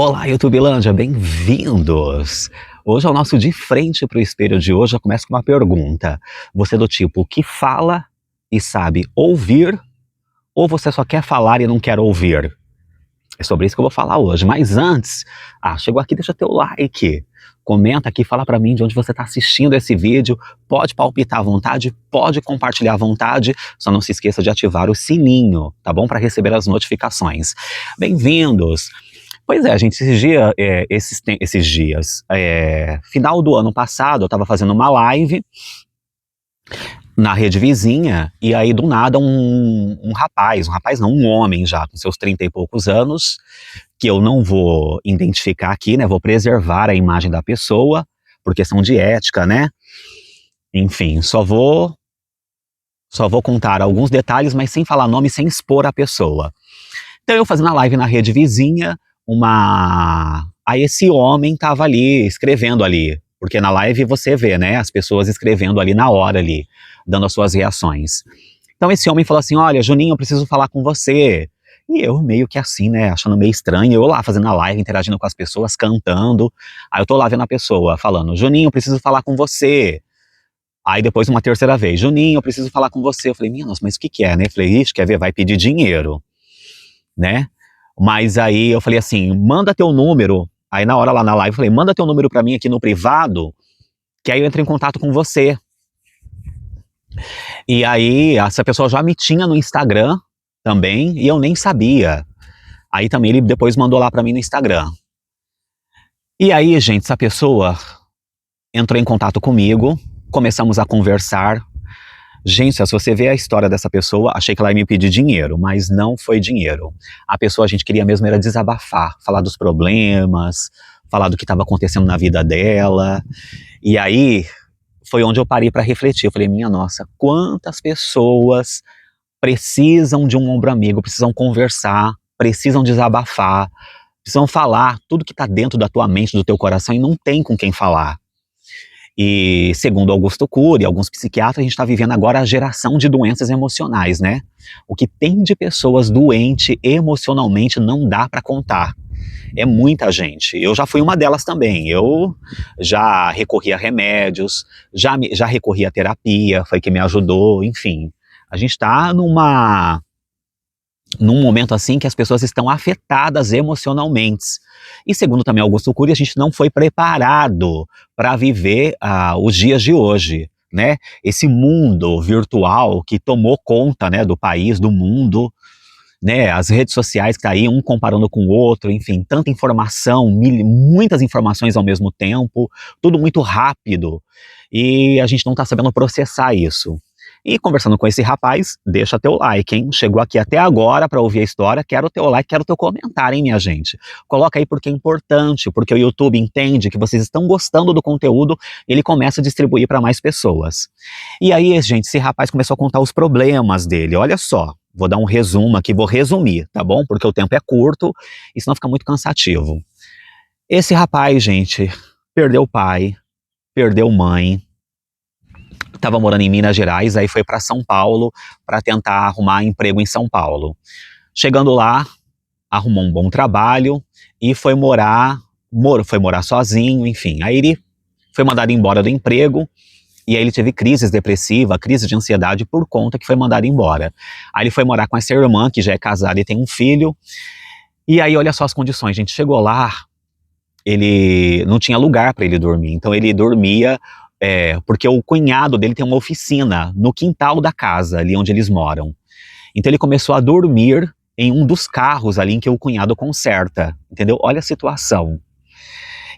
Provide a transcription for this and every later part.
Olá, YouTubelândia, bem-vindos! Hoje é o nosso De Frente para o Espelho de hoje. Já começa com uma pergunta. Você é do tipo que fala e sabe ouvir, ou você só quer falar e não quer ouvir? É sobre isso que eu vou falar hoje. Mas antes, chegou aqui, deixa teu like. Comenta aqui, fala pra mim de onde você está assistindo esse vídeo. Pode palpitar à vontade, pode compartilhar à vontade. Só não se esqueça de ativar o sininho, tá bom? Para receber as notificações. Bem-vindos! Pois é, gente, esses dias, final do ano passado, eu estava fazendo uma live na rede vizinha, e aí do nada um rapaz não, um homem já, com seus 30 e poucos anos, que eu não vou identificar aqui, né, vou preservar a imagem da pessoa, por questão de ética, né, enfim, só vou contar alguns detalhes, mas sem falar nome, sem expor a pessoa. Então eu fazendo a live na rede vizinha, aí esse homem tava ali, escrevendo ali, porque na live você vê, né, as pessoas escrevendo ali na hora ali, dando as suas reações. Então esse homem falou assim: olha, Juninho, eu preciso falar com você. E eu meio que assim, né, achando meio estranho, eu lá fazendo a live, interagindo com as pessoas, cantando, aí eu tô lá vendo a pessoa falando: Juninho, eu preciso falar com você. Aí depois uma terceira vez: Juninho, eu preciso falar com você. Eu falei: minha nossa, mas o que que é, né? Eu falei: ixi, quer ver, vai pedir dinheiro, né? Mas aí eu falei assim: manda teu número. Aí na hora lá na live eu falei: manda teu número pra mim aqui no privado, que aí eu entro em contato com você. E aí essa pessoa já me tinha no Instagram também, e eu nem sabia. Aí também ele depois mandou lá pra mim no Instagram. E aí, gente, essa pessoa entrou em contato comigo, começamos a conversar. Gente, se você vê a história dessa pessoa, achei que ela ia me pedir dinheiro, mas não foi dinheiro. A pessoa, a gente queria mesmo era desabafar, falar dos problemas, falar do que estava acontecendo na vida dela. E aí foi onde eu parei para refletir. Eu falei: minha nossa, quantas pessoas precisam de um ombro amigo, precisam conversar, precisam desabafar, precisam falar tudo que está dentro da tua mente, do teu coração, e não tem com quem falar. E segundo Augusto Cury e alguns psiquiatras, a gente está vivendo agora a geração de doenças emocionais, né? O que tem de pessoas doentes emocionalmente não dá para contar. É muita gente. Eu já fui uma delas também. Eu já recorri a remédios, já recorri a terapia, foi que me ajudou, enfim. A gente está num momento assim que as pessoas estão afetadas emocionalmente. E segundo também Augusto Cury, a gente não foi preparado para viver os dias de hoje, né? Esse mundo virtual que tomou conta, né, do país, do mundo, né? As redes sociais que tá aí, um comparando com o outro, enfim, tanta informação, muitas informações ao mesmo tempo, tudo muito rápido, e a gente não está sabendo processar isso. E conversando com esse rapaz, deixa teu like, hein? Chegou aqui até agora para ouvir a história, quero o teu like, quero o teu comentário, hein, minha gente? Coloca aí porque é importante, porque o YouTube entende que vocês estão gostando do conteúdo, ele começa a distribuir para mais pessoas. E aí, gente, esse rapaz começou a contar os problemas dele, olha só. Vou dar um resumo aqui, vou resumir, tá bom? Porque o tempo é curto e senão fica muito cansativo. Esse rapaz, gente, perdeu pai, perdeu mãe, estava morando em Minas Gerais, aí foi para São Paulo para tentar arrumar emprego em São Paulo. Chegando lá, arrumou um bom trabalho e foi morar sozinho, enfim. Aí ele foi mandado embora do emprego e aí ele teve crises depressivas, crise de ansiedade por conta que foi mandado embora. Aí ele foi morar com essa irmã, que já é casada e tem um filho. E aí olha só as condições, gente, chegou lá, ele não tinha lugar para ele dormir, então ele dormia porque o cunhado dele tem uma oficina no quintal da casa, ali onde eles moram. Então ele começou a dormir em um dos carros ali em que o cunhado conserta, entendeu? Olha a situação.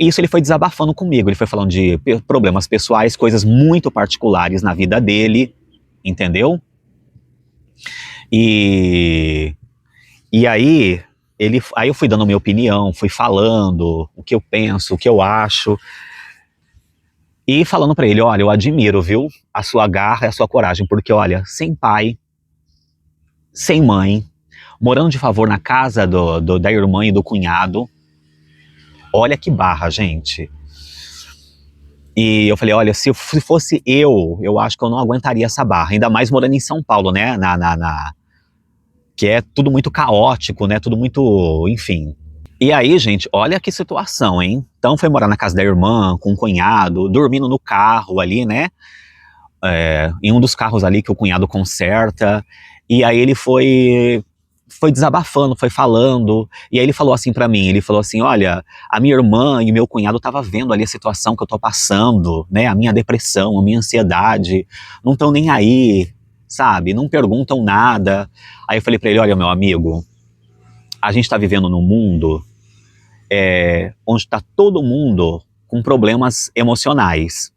E isso ele foi desabafando comigo, ele foi falando de problemas pessoais, coisas muito particulares na vida dele, entendeu? E aí, aí eu fui dando a minha opinião, fui falando o que eu penso, o que eu acho, e falando pra ele: olha, eu admiro, viu, a sua garra e a sua coragem, porque olha, sem pai, sem mãe, morando de favor na casa da irmã e do cunhado, olha que barra, gente. E eu falei: olha, se fosse eu acho que eu não aguentaria essa barra, ainda mais morando em São Paulo, né, que é tudo muito caótico, né, tudo muito, enfim. E aí, gente, olha que situação, hein? Então foi morar na casa da irmã, com o cunhado, dormindo no carro ali, né? Em um dos carros ali que o cunhado conserta. E aí ele foi desabafando, foi falando, e aí ele falou assim pra mim, ele falou assim, olha, a minha irmã e o meu cunhado tava vendo ali a situação que eu tô passando, né, a minha depressão, a minha ansiedade, não estão nem aí, sabe, não perguntam nada. Aí eu falei pra ele, olha, meu amigo, a gente tá vivendo num mundo onde tá todo mundo com problemas emocionais.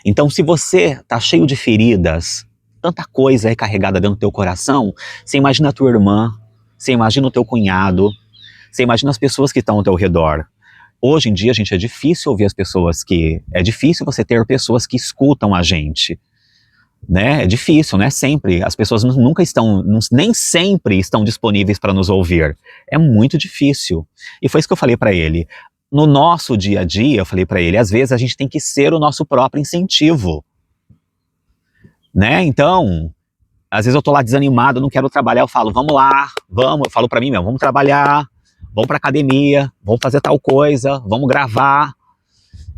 Então, se você tá cheio de feridas, tanta coisa recarregada dentro do teu coração, você imagina a tua irmã, você imagina o teu cunhado, você imagina as pessoas que estão ao teu redor. Hoje em dia, gente, é difícil ouvir as pessoas é difícil você ter pessoas que escutam a gente, né? É difícil, né? Sempre. As pessoas nunca estão, nem sempre estão disponíveis para nos ouvir. É muito difícil. E foi isso que eu falei para ele. No nosso dia a dia, eu falei para ele, às vezes a gente tem que ser o nosso próprio incentivo, né? Então, às vezes eu tô lá desanimado, não quero trabalhar, eu falo, vamos lá, vamos, eu falo pra mim mesmo, vamos trabalhar, vamos pra academia, vamos fazer tal coisa, vamos gravar.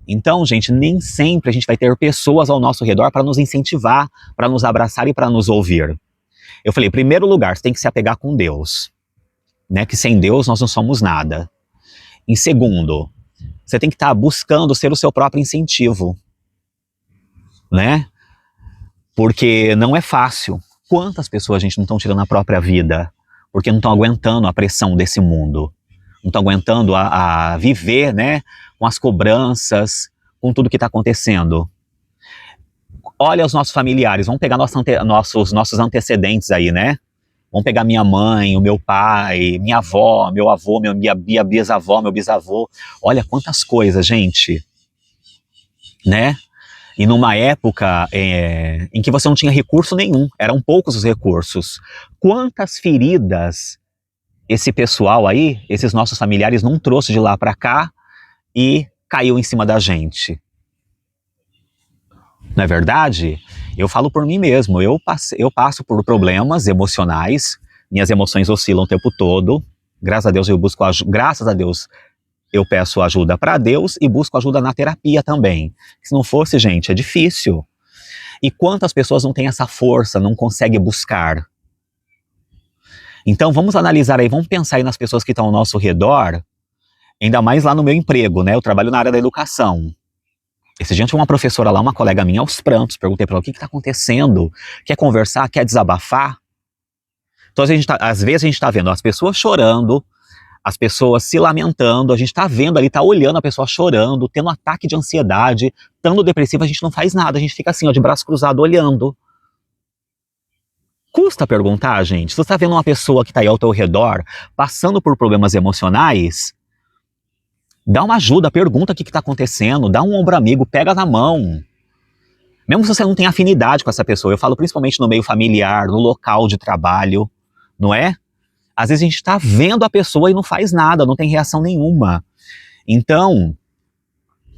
Então, gente, nem sempre a gente vai ter pessoas ao nosso redor para nos incentivar, para nos abraçar e para nos ouvir. Eu falei, em primeiro lugar, você tem que se apegar com Deus, né? Que sem Deus nós não somos nada. Em segundo, você tem que estar buscando ser o seu próprio incentivo, né? Porque não é fácil. Quantas pessoas a gente não estão tirando a própria vida porque não estão aguentando a pressão desse mundo, não estão aguentando a viver, né, com as cobranças, com tudo que está acontecendo. Olha os nossos familiares, vamos pegar nossos antecedentes aí, né? Vamos pegar minha mãe, o meu pai, minha avó, meu avô, minha bisavó, meu bisavô. Olha quantas coisas, gente, né? E numa época em que você não tinha recurso nenhum, eram poucos os recursos. Quantas feridas esse pessoal aí, esses nossos familiares, não trouxe de lá para cá e caiu em cima da gente? Não é verdade? Eu falo por mim mesmo, eu passo por problemas emocionais, minhas emoções oscilam o tempo todo, graças a Deus graças a Deus eu peço ajuda para Deus e busco ajuda na terapia também. Se não fosse, gente, é difícil. E quantas pessoas não têm essa força, não conseguem buscar? Então vamos analisar aí, vamos pensar aí nas pessoas que estão ao nosso redor, ainda mais lá no meu emprego, né? Eu trabalho na área da educação. Esse dia tinha uma professora lá, uma colega minha, aos prantos, perguntei para ela, o que está acontecendo? Quer conversar? Quer desabafar? Então às vezes a gente está vendo as pessoas chorando, as pessoas se lamentando, a gente tá vendo ali, tá olhando a pessoa chorando, tendo um ataque de ansiedade, estando depressiva, a gente não faz nada, a gente fica assim, ó, de braço cruzado, olhando. Custa perguntar, gente? Se você tá vendo uma pessoa que tá aí ao teu redor, passando por problemas emocionais, dá uma ajuda, pergunta o que tá acontecendo, dá um ombro amigo, pega na mão. Mesmo se você não tem afinidade com essa pessoa, eu falo principalmente no meio familiar, no local de trabalho, não é? Às vezes a gente está vendo a pessoa e não faz nada, não tem reação nenhuma. Então,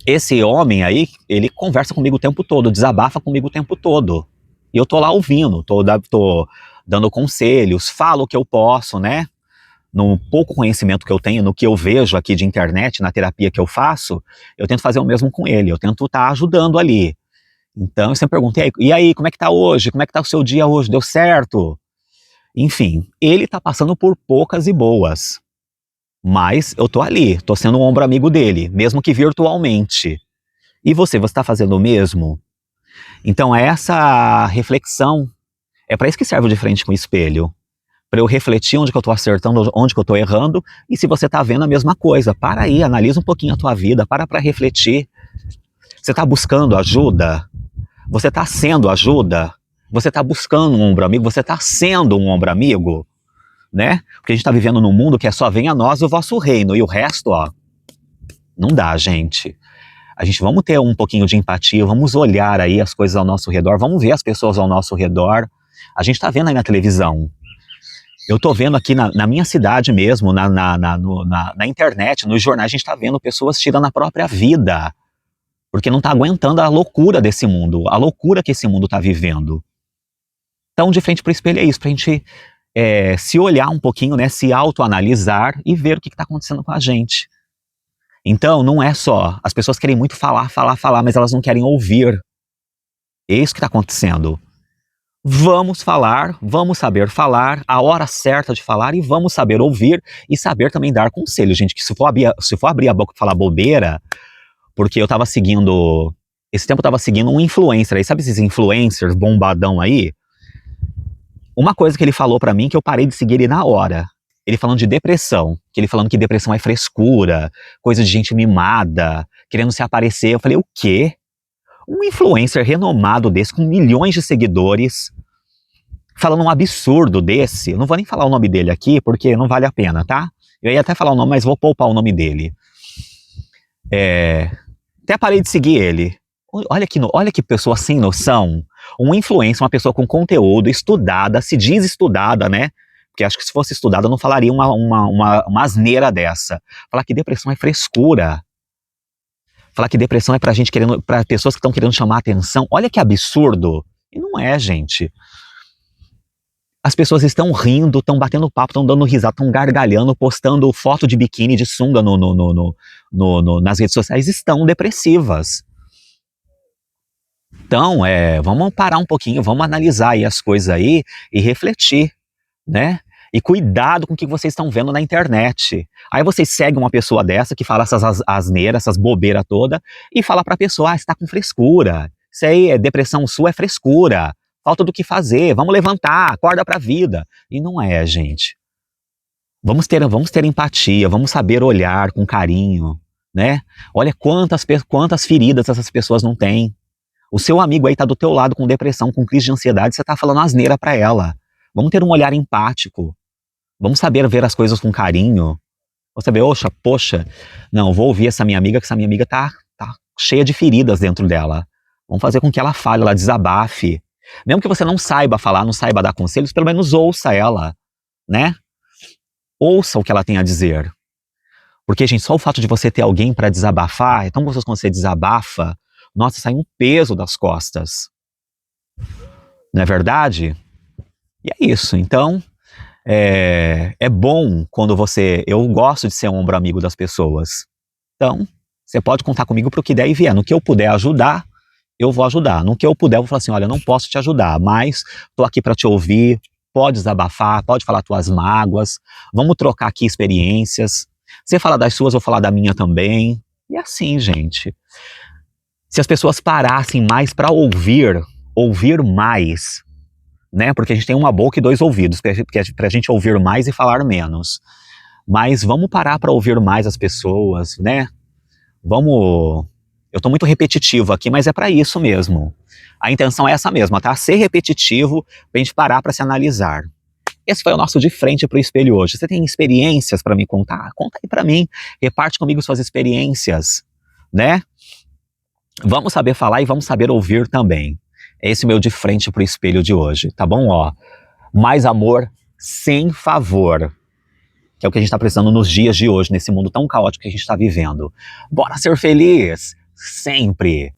esse homem aí, ele conversa comigo o tempo todo, desabafa comigo o tempo todo. E eu tô lá ouvindo, tô dando conselhos, falo o que eu posso, né? No pouco conhecimento que eu tenho, no que eu vejo aqui de internet, na terapia que eu faço, eu tento fazer o mesmo com ele, eu tento estar ajudando ali. Então, eu sempre perguntei, e aí, como é que tá hoje? Como é que tá o seu dia hoje? Deu certo? Enfim, ele tá passando por poucas e boas, mas eu tô ali, tô sendo um ombro amigo dele, mesmo que virtualmente. E você tá fazendo o mesmo? Então essa reflexão, é para isso que serve de frente com o espelho, para eu refletir onde que eu tô acertando, onde que eu tô errando, e se você tá vendo a mesma coisa, para aí, analisa um pouquinho a tua vida, para refletir. Você tá buscando ajuda? Você tá sendo ajuda? Você tá buscando um ombro amigo? Você tá sendo um ombro amigo? Né? Porque a gente tá vivendo num mundo que é só venha a nós o vosso reino, e o resto, ó, não dá, gente. A gente vamos ter um pouquinho de empatia, vamos olhar aí as coisas ao nosso redor, vamos ver as pessoas ao nosso redor. A gente tá vendo aí na televisão. Eu tô vendo aqui na minha cidade mesmo, na internet, nos jornais, a gente tá vendo pessoas tirando a própria vida, porque não tá aguentando a loucura desse mundo, a loucura que esse mundo tá vivendo. Então, de frente pro espelho é isso, pra gente se olhar um pouquinho, né, se autoanalisar e ver o que está acontecendo com a gente. Então, não é só, as pessoas querem muito falar, mas elas não querem ouvir. É isso que está acontecendo. Vamos falar, vamos saber falar, a hora certa de falar e vamos saber ouvir e saber também dar conselho, gente, que se for abrir a boca e falar bobeira, porque esse tempo eu tava seguindo um influencer aí, sabe esses influencers bombadão aí? Uma coisa que ele falou pra mim que eu parei de seguir ele na hora. Ele falando de depressão, que ele falando que depressão é frescura, coisa de gente mimada, querendo se aparecer. Eu falei, o quê? Um influencer renomado desse, com milhões de seguidores, falando um absurdo desse. Eu não vou nem falar o nome dele aqui, porque não vale a pena, tá? Eu ia até falar o nome, mas vou poupar o nome dele. Até parei de seguir ele. Olha que pessoa sem noção. Um influencer, uma pessoa com conteúdo, estudada, se diz estudada, né? Porque acho que se fosse estudada não falaria uma asneira dessa. Falar que depressão é frescura. Falar que depressão é pra pessoas que estão querendo chamar atenção. Olha que absurdo. E não é, gente. As pessoas estão rindo, estão batendo papo, estão dando risada, estão gargalhando, postando foto de biquíni, de sunga nas redes sociais, estão depressivas. Então, vamos parar um pouquinho, vamos analisar aí as coisas aí e refletir, né? E cuidado com o que vocês estão vendo na internet. Aí vocês seguem uma pessoa dessa que fala essas asneiras, essas bobeiras todas, e fala pra pessoa, você tá com frescura. Isso aí, depressão sua é frescura. Falta do que fazer, vamos levantar, acorda pra vida. E não é, gente. Vamos ter empatia, vamos saber olhar com carinho, né? Olha quantas feridas essas pessoas não têm. O seu amigo aí tá do teu lado com depressão, com crise de ansiedade, você tá falando asneira pra ela. Vamos ter um olhar empático. Vamos saber ver as coisas com carinho. Vamos saber, poxa, não, vou ouvir essa minha amiga, que essa minha amiga tá cheia de feridas dentro dela. Vamos fazer com que ela fale, ela desabafe. Mesmo que você não saiba falar, não saiba dar conselhos, pelo menos ouça ela, né? Ouça o que ela tem a dizer. Porque, gente, só o fato de você ter alguém pra desabafar, é tão gostoso quando você desabafa, nossa, sai um peso das costas. Não é verdade? E é isso. Então, é bom quando eu gosto de ser um ombro amigo das pessoas. Então, você pode contar comigo pro que der e vier. No que eu puder ajudar, eu vou ajudar. No que eu puder, eu vou falar assim, olha, eu não posso te ajudar, mas tô aqui para te ouvir, pode desabafar, pode falar tuas mágoas, vamos trocar aqui experiências. Você fala das suas, eu vou falar da minha também. E assim, gente. Se as pessoas parassem mais para ouvir mais, né? Porque a gente tem uma boca e dois ouvidos, pra gente ouvir mais e falar menos. Mas vamos parar para ouvir mais as pessoas, né? Eu tô muito repetitivo aqui, mas é para isso mesmo. A intenção é essa mesma, tá? Ser repetitivo pra gente parar para se analisar. Esse foi o nosso De Frente pro Espelho hoje. Você tem experiências para me contar? Conta aí para mim. Reparte comigo suas experiências, né? Vamos saber falar e vamos saber ouvir também. Esse é o meu De Frente pro Espelho de hoje, tá bom? Mais amor sem favor. Que é o que a gente tá precisando nos dias de hoje, nesse mundo tão caótico que a gente tá vivendo. Bora ser feliz! Sempre!